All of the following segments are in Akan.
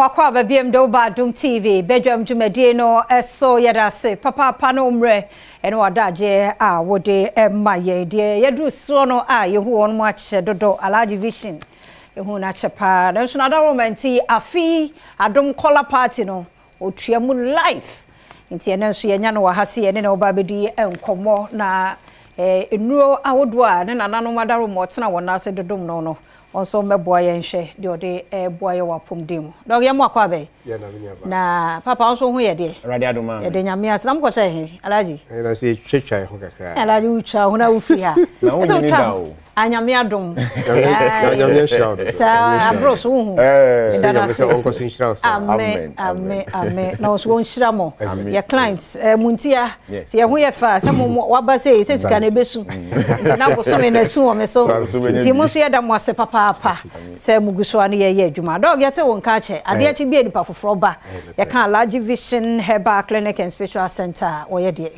Wakwa babiem do Badwam TV Badwam dwumadi no eso yedase papa no mre eno wadaje a wode maye de yedru so no a yehu won mo ache dodo Alhaji vision yehu na chepa na so na da momenti afi Adom color party no otuamu live nti ene so yenya no wahase ene na obabedi enkomo na enuro awodo a ne nanano madaro mo tena wona ase dodom no also meboa ye nhwe de ode boa ye wapom dem dog ye mo akwa be na papa also hu ye de radio adoma ye de nyame ase nam ko che he Alhaji na se twetwa ho kakra Alhaji utwa ho na ufi ha na ho ni da o anyame adom nyame shout sa abros hu nyame se onko sin shira so amen na so won shira mo ye clients muntia se ye hu ye fa se mo waba se sika na besu na ko so me na su o me so ti mo so ye da mo ase papa se muguso ane ye adwuma dog yete won ka che ade achi bi enipa foforo ba ye kan Alhaji Vision Herbal Clinic and Special Center wo ye de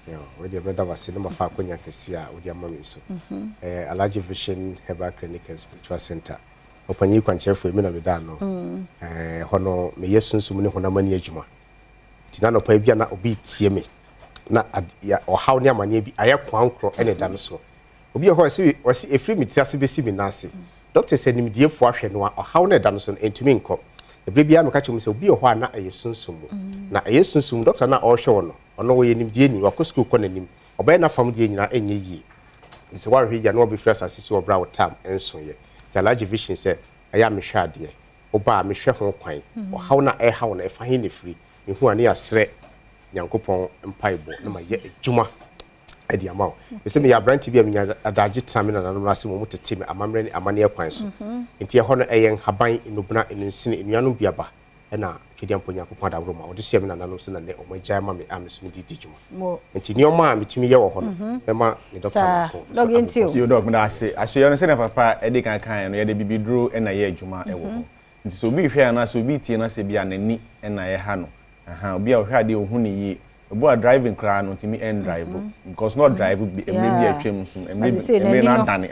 yo we de beda wase no mafa akonya kesi a wo de amame so Alhaji Vision Herbal Clinic and Special Center opanyi kwanchefo emi na me da no hono me yesunsum ne honamani adwuma tina no pa bia na obi tie me na o haw ne amane bi aye kwankro ene da no so obi ho wasi efri mitiase besi mi nase doctor said nimdie fo ahwe no a haw na da no so entumi nko ebre bia me ka chemu se obi ho na ayesunsum na ayesunsum doctor na o hwe wono ono wo ye nimdie ni wakosko ko nanim obey na fam die nyina enye yi se wa hwe ya no obi fresa sisi obra wo tam enso ye Alhaji Vision said aya me hwa de oba me hwe ho kwan o haw na e haw na e fa he ne fri mehu ane asre nyankopon empaibo na ma ye adwuma edi amaw se me ya branch bi amnya adaje tramina na no ase mo mutete me amamre ni amane kwan so enti e ho no eyen haban enubuna enusine enuanu biaba na twedi amponya kopon da broma odi se me na no so na ne o magya ma me amesum di djuma enti ni o ma metumi ye wo ho no e ma me doctor dog enti you dog me na ase aso no se na papa edi kan no ye de bibidro na ye adwuma e wo ho enti so bi hwe na so bi tie na se bia nani na ye ha no obi a hwe ade ohun ni yi obo a driving car no timi end drive because not drive be maybe atwem so maybe na dane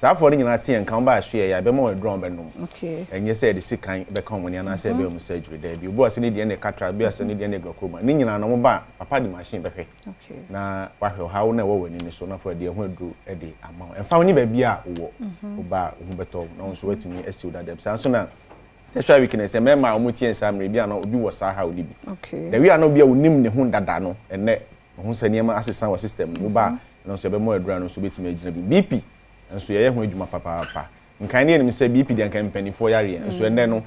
sa for nyina tie nkan ba hwe ya be mo drum be no okay enye say de sikan be kan woni na say be o surgery there bi obo ase ne de ne katra be ase ne de ne glaucoma ni nyina no mo ba papa di machine be hwe okay na wa hwe how na wo wani ni so na for de ho aduru e de ama emfa woni ba bia wo oba hu beto na so watimi esi da dem sa so na sexual weakness e mema omuti ensamre bia na obi wo sa ha odi bi okay the we are no bia onim ne hu dada no ene ho saniema assistant system no ba no so be mo adura no so betimi agina bi BP enso ye ho adwuma papa nkan ne enim se BP de nkan mpanifo yare enso ene no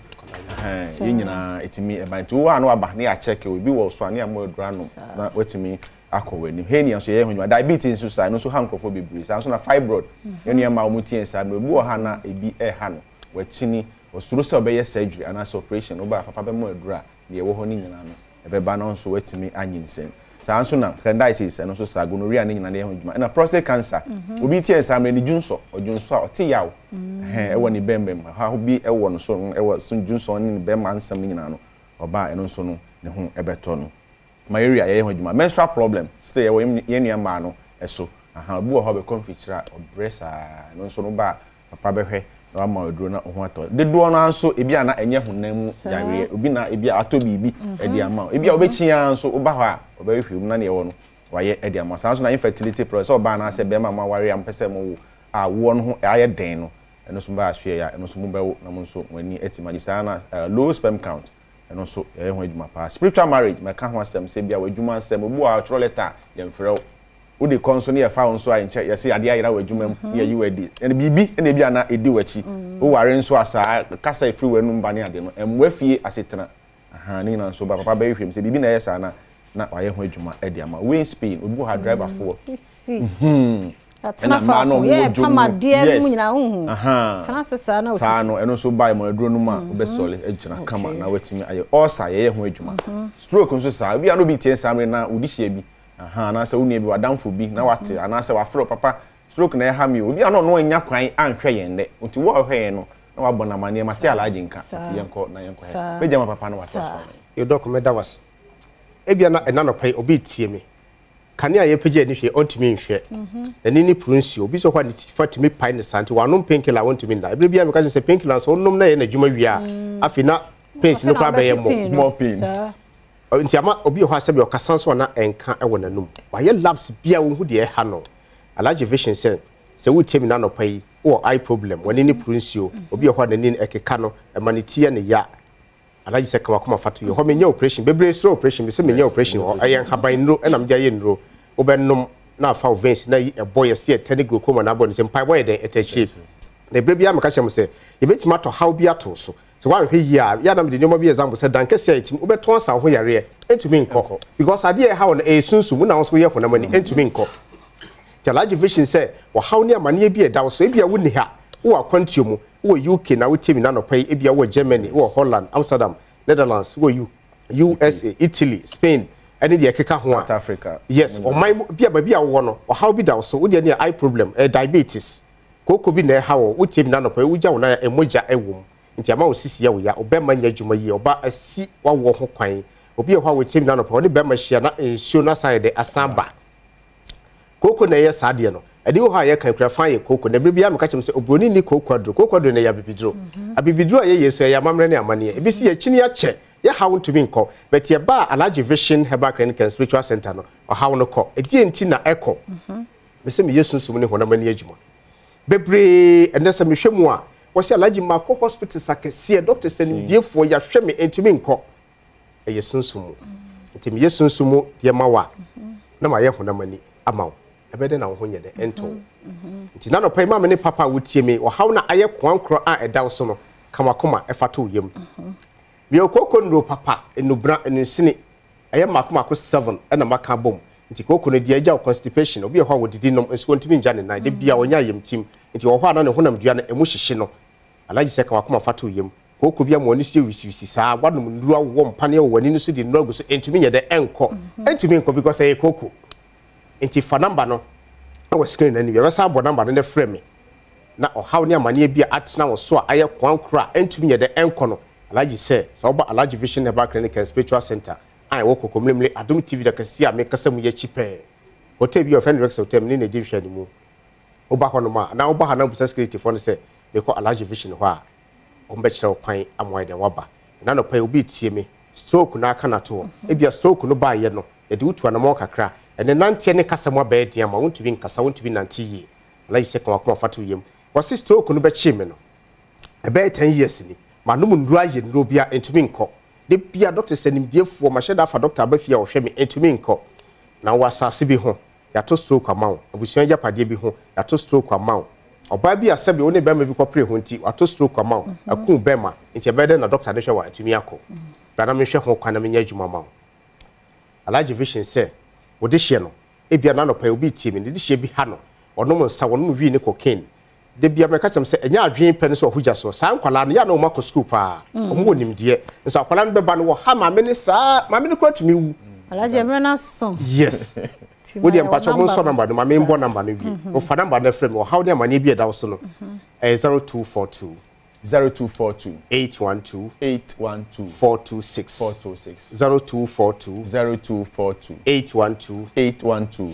ye nyina etimi e ban to wa no aba ne ya check obi wo so ane mo adura no na wetimi akọwani he ni enso ye ho adwuma diabetes so sa no so hankrofo bebri sa so na fibroid ye ne ma omuti ensamre obi wo ha na ebi e ha no wachini osuro se obeye surgery and operation oba papa be mo adura de wo ho ni nyina no ebe ba no so watimi anyinsen sa anso na candidiasis no so sa gonorrhea ni nyina de ho djuma na prostate cancer obi tie ensamre ni junso a ote yawo e wo ni bembem ha ho bi e wo no so e wo sun junso ni bemma ansam ni nyina no oba eno so no ne ho ebeto no malaria ye ho djuma menstrual problem stay wo ye nua ma no eso obi wo ho be confitura obresa no so no ba papa be hwe na ma oduro na ho ato de do no anso ebi ana enye honam yare obi na ebi ato bibi edi ama ebi a obechia anso oba ho a obehwem na ne wo no waye edi ama sanso na infertility process oba na se be ma ware am pese mo a wo no ho aye den no eno so ba ahwe ya eno so mo bewo na mo so wani etimagisa na low sperm count eno so ye ho adwuma pa spiritual marriage ma ka ho asem se bia wadwuma asem obu a chro letter ye mfrɛ wo de konso ne ya fa won so a nche ya se ade ayira wadwuma mu ye yiwadi ene bibi ene bia na edi wachi wo ware nso asa kasa ifri wanu mba ne ade no emwafie asetena ni na nso ba papa ba yehwem se bibi na yesa na waye ho adwuma ade ama we Spain obi ha driver for atena fa no ye pama de mu nyina hu tena sesa na osisi sa no eno so bai mo aduro no ma obesole agina kama na watimi aye osa ye ho adwuma stroke nso sa bia no bi tie samre na odihia bi na se woni bi wadamfo bi na wate ana se wafro papa stroke na ha mi obi ano no anya kwan anhwe yen de nti wo hwe no na wabona mane mate Alhaji nka nti yenko na yenko he beja ma papa na wate so you document that was ebia na enano pai obi tie me kane aye page ni hwe ontimi nhwe eni ni prunsi obi so kwa ni fatimi pai ne santi wanom painkiller ontimi nda ebia me ka se painkiller so onnom na ye na djuma wi a afi na pains no kwa be more pain nti ama obi ho asabi okasa so na enka e wonanum waye labs bia wo hu de e ha no Alhaji Vision say wo temi na no pai wo eye problem woni ni prunsio obi ho na ni ekeka no e manitie ne ya Alhaji say kama kuma fatu yo ho menya operation bebre slow operation be say menya operation o ayen haban nro e na mja ye nro obennom na fa veins na e boy ye say teni glaucoma na body say pai boy den etachi na bebre am ka chem say ye betima to how bi ato so so wan hwe yi a ya na me de nyoma bi example say dan kese atim obeton san ho yare entumi nko because ade e how na e sunsu mu na wo so ye hona mani entumi nko Alhaji Vision say wa how ne amane bi e da so e bia wo ni ha wo akwantio mu wo UK na wo temi na no pai e bia wo Germany wo Holland Amsterdam Netherlands wo USA Italy Spain any de keka ho South Africa yes o my bia ba bia wo no wa how bi da so wo de ne eye problem diabetes koko bi na ha wo temi na no pai wo ja wo na emoja ewom nti ama wo sisi ya wo ya obema nya dwuma yi oba asi wa wo ho kwan obi e ho wo temi na no pai ne bema hia na ensio na side asamba koko na ye sade no ade wo ha ye kan kura fan ye koko na bibia me ka chem se obroni ni kokwadro na ya bibidro abibidro ye yeso ya mamre ne amane e bisi ye chini ya che ye hawo ntumi nko but ye ba Alhaji Vision Herbal Clinic and Spiritual Center no o hawo no ko e die nti na eko me se me yesunsum ne honamani adwuma bebre enese me hwemu a wo se Alhaji Mako Hospital sakese doctor send diefo ya hwe me ntumi nko e yesunsum nti me yesunsum ye mawa na ma ye honamani amaw ebede na wo ho nyede ento nti na no pai ma me ne papa wotie me wo haw na aye kwankro a edaw so no kamakoma efato yem me okoko nro papa enubra ensini aye makomako 7 na maka bom nti koko no dia agya constipation obi e ho wodidi nom enso ntimi nja ne na de bia wonya yem tim nti wo ho na ne honam dua na emu hyehye no Alhaji se kamakoma fato yem koko bia mo ni sie wisisi saa wadom nduru awo mpane wo wani no so di nrogu so entimi nyede enko entimi enko because aye koko nti fa number no na wo screen na ni be sa bo number no na frame me na o haw ni amane bia atena wo so a aye kwankra entumi nye de enko no Alhaji say so oba Alhaji Vision Herbal Clinic and Spiritual Center ai wo kokomlemle Adom TV da kasi a me kasa mu ye chipe hotel bi offend rex hotel ni na di hwani mu oba hono ma na oba ha na busa security for no say me ko Alhaji Vision ho a o mbe kire kwan amoy den waba na no pai obi tie me stroke na aka na to e bia stroke no ba ye no ye de utu anamo kakra ene nante ne kasa mo ba e dia ma wontu bi nkasa wontu bi nante yi Alhaji se kan akoma fatu yem wasi stroke no be chi me no e be 10 years ni ma no mundu aye no bia entumi nko de bia doctor sanim diefo ma sheda fa doctor abafia wo hwe me entumi nko na wasase bi ho ya to stroke amawo abusuan japade bi ho ya to stroke amawo oba bi asabe woni be ma bi kopre ho nti ato stroke amawo akun be ma nti be de na doctor de hwe wa entumi akọ bana me hwe ho kwana me nya adwuma amawo Alhaji Vision say wo de hye no e bia na no pa obi tie me de hye bi ha no onom nsa wonom wi ne cocaine de bia me ka chem se enya adwen pe ne so hoja so san kwala no ya na o mako school pa o mo nimdie nso akwala no be ba no wo ha ma me ne sa ma me ne ko tumi wu Alhaji emre na so yes wo de mpacho mo so number no ma me mbo number no bi o fa number na frame o how de amane bi e da so no 0242 0242 812 426 0242 812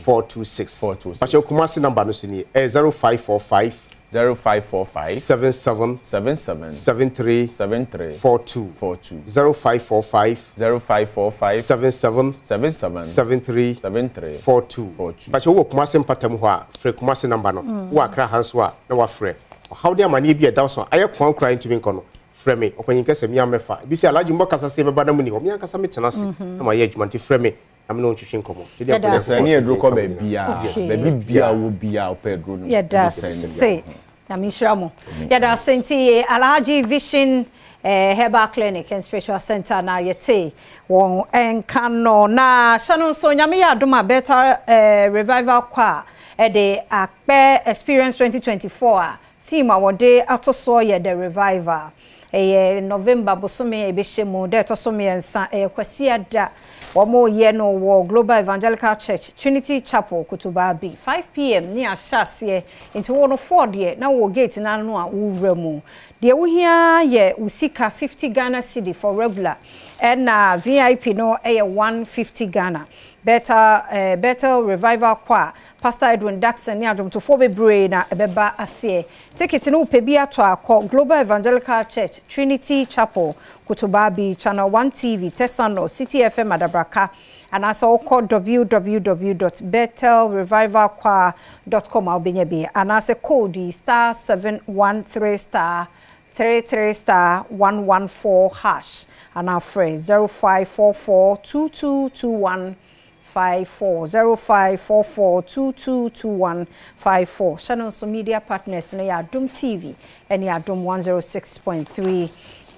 426 Pacho Kumasi number no sini 0545 77 73 42 0545 77 73 42 Pacho wo Kumasi mpatam ho a frɛ Kumasi number no wo akra hanso a na wa frɛ how de amane bi e da so aye kwan kra ntimi nko no frɛ me opanyin kasa mi amefa bi si Alhaji mbo kasa se beba na mu ni ho mi kasa metena se na ma ye adwuma nti frɛ me na me no ntwetwe nkomo de ya sani edro ko ba bia wo bia o pedro no ya da se na mi shramo ya da senti Alhaji Vision Herbal Clinic and Spiritual Center na yete won enkano na shano so nyame ya Adom better revival kwa de akpe experience 2024 theme awode atoso ye the revival November bosome ebeshemu de atoso ensa kwasi ada omo ye no wo Global Evangelical Church Trinity Chapel Kutuba B 5 p.m. ni ahase into one 4 de na wo gate na no a wuremu de wo hia ye usika 50 Ghana cedi for regular and VIP no 150 Ghana Better Revival Choir Pastor Edwin Jackson ni Adom to fobe brain na ebeba ase ticket no pe bi ato akọ Global Evangelical Church Trinity Chapel Kutubabi Channel 1 TV Tesano City FM Adabraka and also call www.bethelrevivalchoir.com albenyebi and as a code *713*33*114# and our phrase 0544222154 0544222154. Channel so media partners na Adom TV and Adom 106.3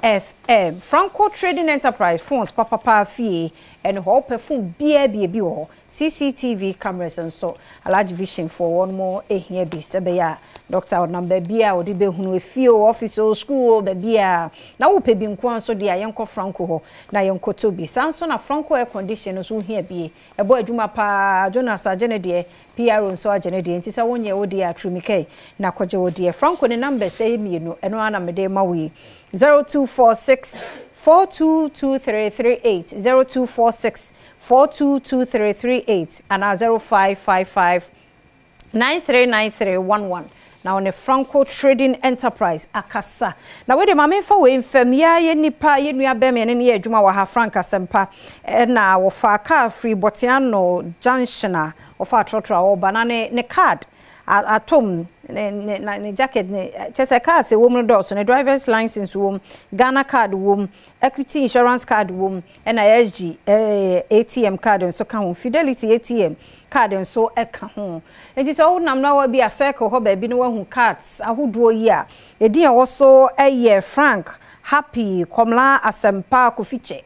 FM. Franco Trading Enterprise phones papa fee and ho perfume bia CCTV cameras and so Alhaji vision for one more here be sebeya doctor number bia odi be hunu efio office or school be bia na wo pe bi nko so dia yenko Franco ho na yenko tobi sanso na Franco air condition so here be ebo adwuma pa Jonas agene de PR so agene de ntisa wonye wo dia atrimike na koje wo dia Franco ne number say mienu eno ana mede ma we 0246 422338 0246 422338 and 0555 939311 now on a Franco Trading Enterprise akasa na we de mame fa we mfam ya ye nipa ye nua be me ne ye adwuma wa ha Franca sempa na wo fa car free botiano junction wo fa trotro wo banane ne card atom ne jacket ne chese card se wom no dos ne driver's license wom Ghana card wom equity insurance card wom NISG ATM card so kan Fidelity ATM card so eka ho enti so nam na wa bi a circle ho ba bi no wahu cards ahodo yi a edin wo so Frank Happy Komla Asempa Kofiche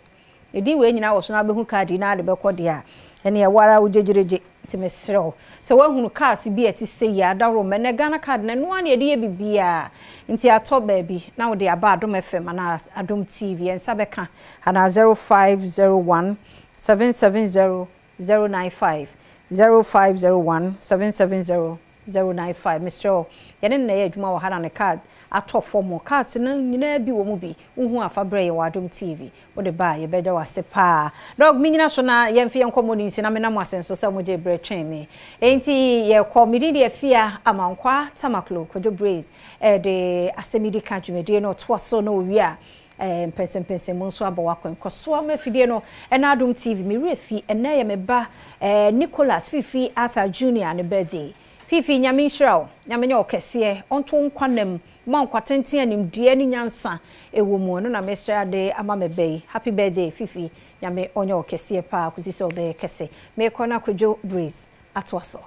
edin we nyina wo so na behu card na de be kode a ene ya wara ujejereje timesro so wahunu cars bi eti sei adaro mene Ghana card na no an ye bibia nti ato baby na wo de aba Adom FM na Adom TV en sabeka na 0501 770 095 0501 770 095 Mr. Yene na ye adwuma wo hada ne card ato form cards na nyina bi wo mu bi uhu afabre ye wa Adom TV wo de ba ye beja wase pa dog mi nyina so na ye mfe enkomo ni na me na masenso se mo je bre twen me enti ye komidi de afia amankwa tamaklo kojo braze de asemidi ka dwumede no to so no wi a pense mo so abawa kwenkoso amafidie no na Adom TV mi refi na ye me ba Nicholas Fifi Arthur Jr. ne birthday Fifi nyame nhyiraw nyame nye okese onto nkwanam ma nkwatenten anim die ni nyansa ewo mu no na mesra de ama mebei happy birthday Fifi nyame onye okese pa kuzi so be kese me kona kojo breeze atwaso